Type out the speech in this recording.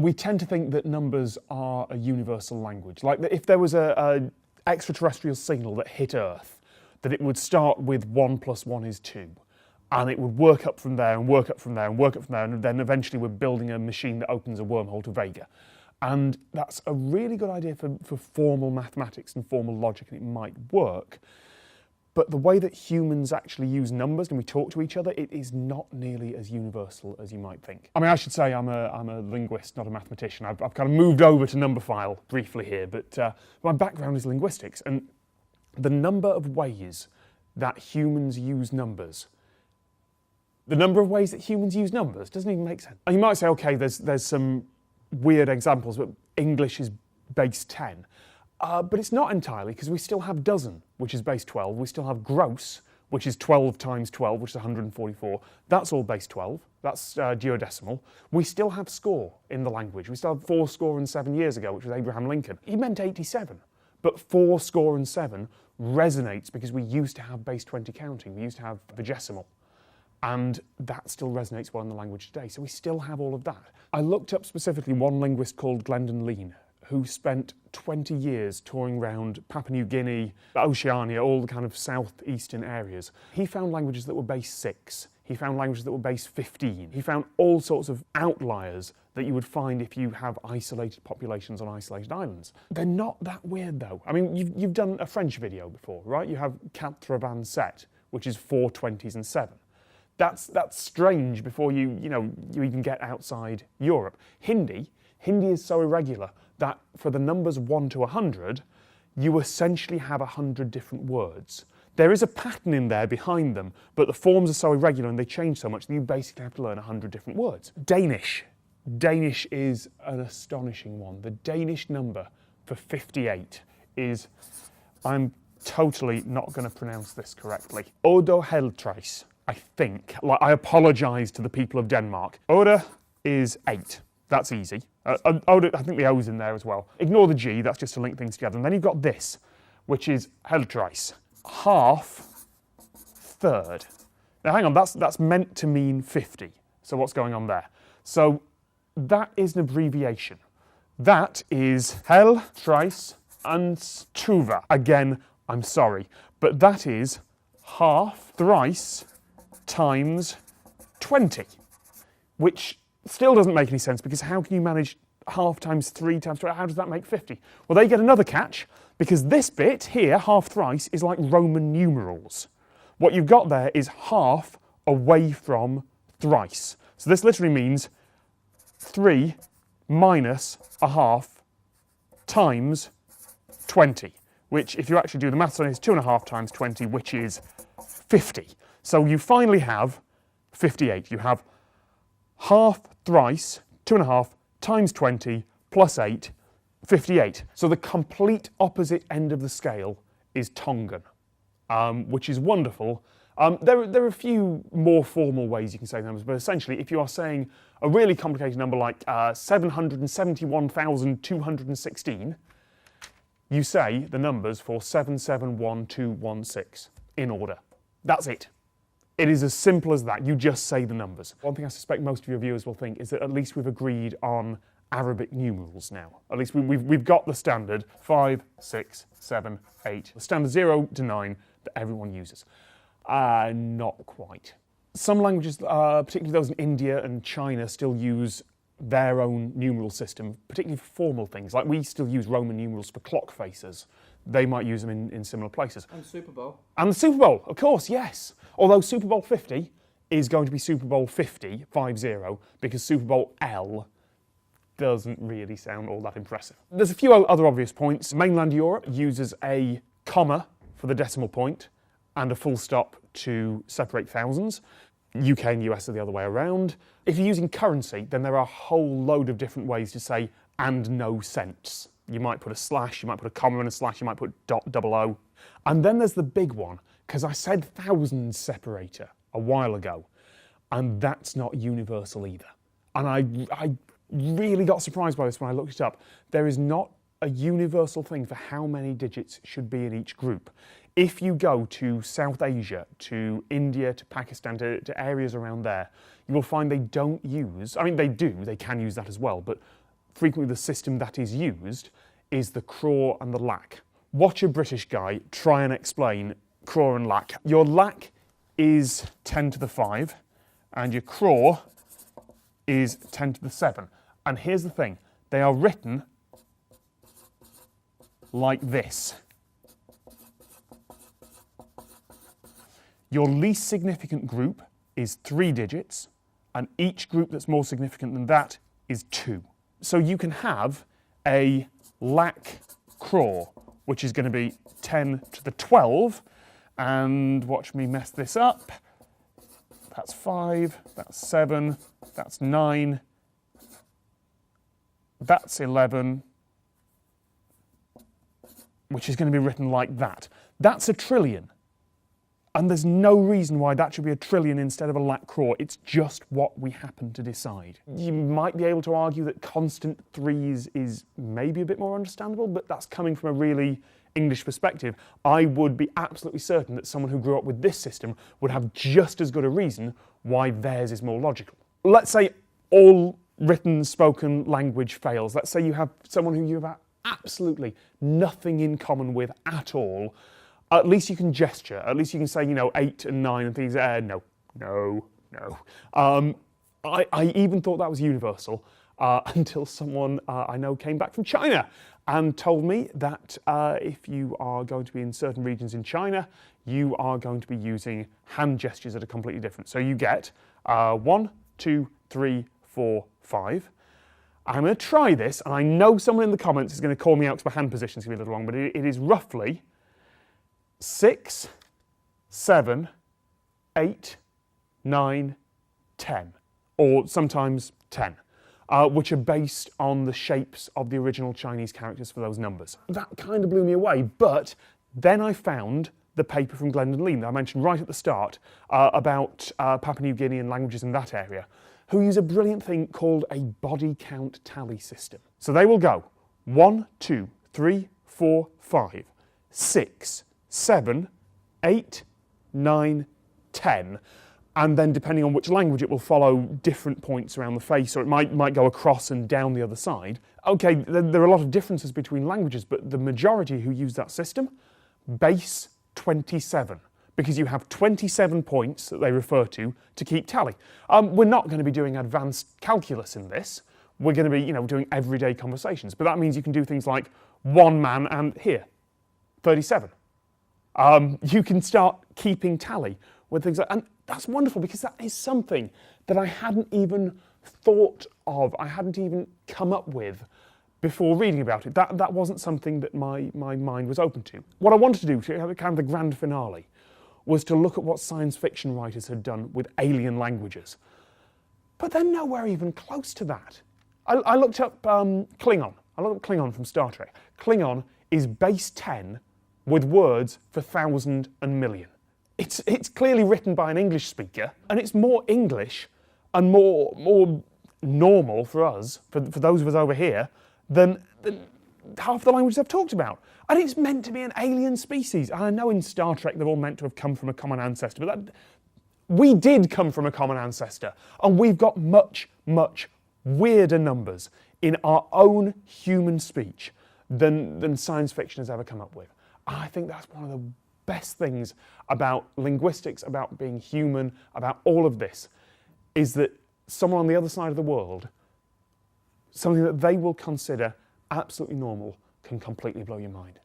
we tend to think that numbers are a universal language. Like if there was a extraterrestrial signal that hit Earth, that it would start with 1 + 1 is 2. And it would work up from there and work up from there and work up from there, and then eventually we're building a machine that opens a wormhole to Vega. And that's a really good idea for formal mathematics and formal logic, and it might work. But the way that humans actually use numbers and we talk to each other, it is not nearly as universal as you might think. I mean, I should say I'm a linguist, not a mathematician. I've kind of moved over to Numberphile briefly here, but my background is linguistics, and the number of ways that humans use numbers, doesn't even make sense. And you might say, okay, there's some weird examples, but English is base 10. But it's not entirely, because we still have dozen, which is base 12. We still have gross, which is 12 times 12, which is 144. That's all base 12. That's geodecimal. We still have score in the language. We still have 4 years ago, which was Abraham Lincoln. He meant 87. But 4 resonates because we used to have base 20 counting. We used to have vigesimal. And that still resonates well in the language today. So we still have all of that. I looked up specifically one linguist called Glendon Lean, who spent 20 years touring around Papua New Guinea, Oceania, all the kind of southeastern areas. He found languages that were base 6. He found languages that were base 15. He found all sorts of outliers that you would find if you have isolated populations on isolated islands. They're not that weird though. I mean, you've done a French video before, right? You have 87, which is 4 20s and 7. That's strange before you even get outside Europe. Hindi is so irregular that for the numbers 1 to 100, you essentially have 100 different words. There is a pattern in there behind them, but the forms are so irregular and they change so much that you basically have to learn 100 different words. Danish is an astonishing one. The Danish number for 58 is, I'm totally not going to pronounce this correctly, Odoheltreis. I think. Like, I apologise to the people of Denmark. Oda is 8. That's easy. Oda, I think the O's in there as well. Ignore the G, that's just to link things together. And then you've got this, which is Heltreis. Half, third. Now hang on, that's meant to mean 50. So what's going on there? So that is an abbreviation. That is Heltreis and Tuva. Again, I'm sorry, but that is half, thrice, times 20, which still doesn't make any sense, because how can you manage half times 3 times 20? How does that make 50? Well, they get another catch, because this bit here, half thrice, is like Roman numerals. What you've got there is half away from thrice. So this literally means 3 minus a half times 20, which if you actually do the maths on it is 2.5 times 20, which is 50. So you finally have 58. You have half thrice, 2.5 times 20 plus 8, 58. So the complete opposite end of the scale is Tongan, which is wonderful. There are a few more formal ways you can say numbers, but essentially if you are saying a really complicated number like 771,216, you say the numbers for 771216 in order. That's it. It is as simple as that. You just say the numbers. One thing I suspect most of your viewers will think is that at least we've agreed on Arabic numerals now. At least we've got the standard 5, 6, 7, 8. The standard 0 to 9 that everyone uses. Not quite. Some languages, particularly those in India and China, still use their own numeral system, particularly for formal things. Like we still use Roman numerals for clock faces. They might use them in similar places. And Super Bowl. And the Super Bowl, of course, yes. Although Super Bowl 50 is going to be Super Bowl 50, 50, because Super Bowl L doesn't really sound all that impressive. There's a few other obvious points. Mainland Europe uses a comma for the decimal point and a full stop to separate thousands. UK and US are the other way around. If you're using currency, then there are a whole load of different ways to say "and no cents." You might put a slash, you might put a comma and a slash, you might put .00. And then there's the big one, because I said thousands separator a while ago, and that's not universal either. And I really got surprised by this when I looked it up. There is not a universal thing for how many digits should be in each group. If you go to South Asia, to India, to Pakistan, to areas around there, you will find they don't use, I mean they do, they can use that as well, but frequently the system that is used is the craw and the lac. Watch a British guy try and explain craw and lac. Your lac is 10 to the 5 and your craw is 10 to the 7. And here's the thing, they are written like this. Your least significant group is 3 digits, and each group that's more significant than that is 2. So you can have a lac craw, which is going to be 10 to the 12, and watch me mess this up. That's 5, that's 7, that's 9, that's 11, which is going to be written like that. That's a trillion. And there's no reason why that should be a trillion instead of a lac craw. It's just what we happen to decide. You might be able to argue that constant threes is maybe a bit more understandable, but that's coming from a really English perspective. I would be absolutely certain that someone who grew up with this system would have just as good a reason why theirs is more logical. Let's say all written, spoken language fails. Let's say you have someone who you have absolutely nothing in common with at all. At least you can gesture. At least you can say, 8 and 9 and things. No. I even thought that was universal until someone I know came back from China and told me that if you are going to be in certain regions in China, you are going to be using hand gestures that are completely different. So you get 1, 2, 3, 4, 5. I'm going to try this, and I know someone in the comments is going to call me out because my hand position is going to be a little wrong, but it is roughly 6, 7, 8, 9, 10, or sometimes 10, which are based on the shapes of the original Chinese characters for those numbers. That kind of blew me away, but then I found the paper from Glendon Lean that I mentioned right at the start about Papua New Guinea and languages in that area, who use a brilliant thing called a body count tally system. So they will go 1, 2, 3, 4, 5, 6, 7, 8, 9, 10, and then depending on which language it will follow different points around the face, or it might go across and down the other side. Okay, there are a lot of differences between languages, but the majority who use that system base 27, because you have 27 points that they refer to keep tally. We're not going to be doing advanced calculus in this. We're going to be, doing everyday conversations, but that means you can do things like one man and here, 37. You can start keeping tally with things like, and that's wonderful because that is something that I hadn't even thought of, I hadn't even come up with before reading about it. That wasn't something that my mind was open to. What I wanted to do, to have kind of the grand finale, was to look at what science fiction writers had done with alien languages. But they're nowhere even close to that. I looked up Klingon. I looked up Klingon from Star Trek. Klingon is base 10 with words for 1,000 and million. It's clearly written by an English speaker, and it's more English and more normal for us, for those of us over here, than half the languages I've talked about. And it's meant to be an alien species. And I know in Star Trek they're all meant to have come from a common ancestor, but we did come from a common ancestor, and we've got much, much weirder numbers in our own human speech than science fiction has ever come up with. And I think that's one of the best things about linguistics, about being human, about all of this, is that someone on the other side of the world, something that they will consider absolutely normal, can completely blow your mind.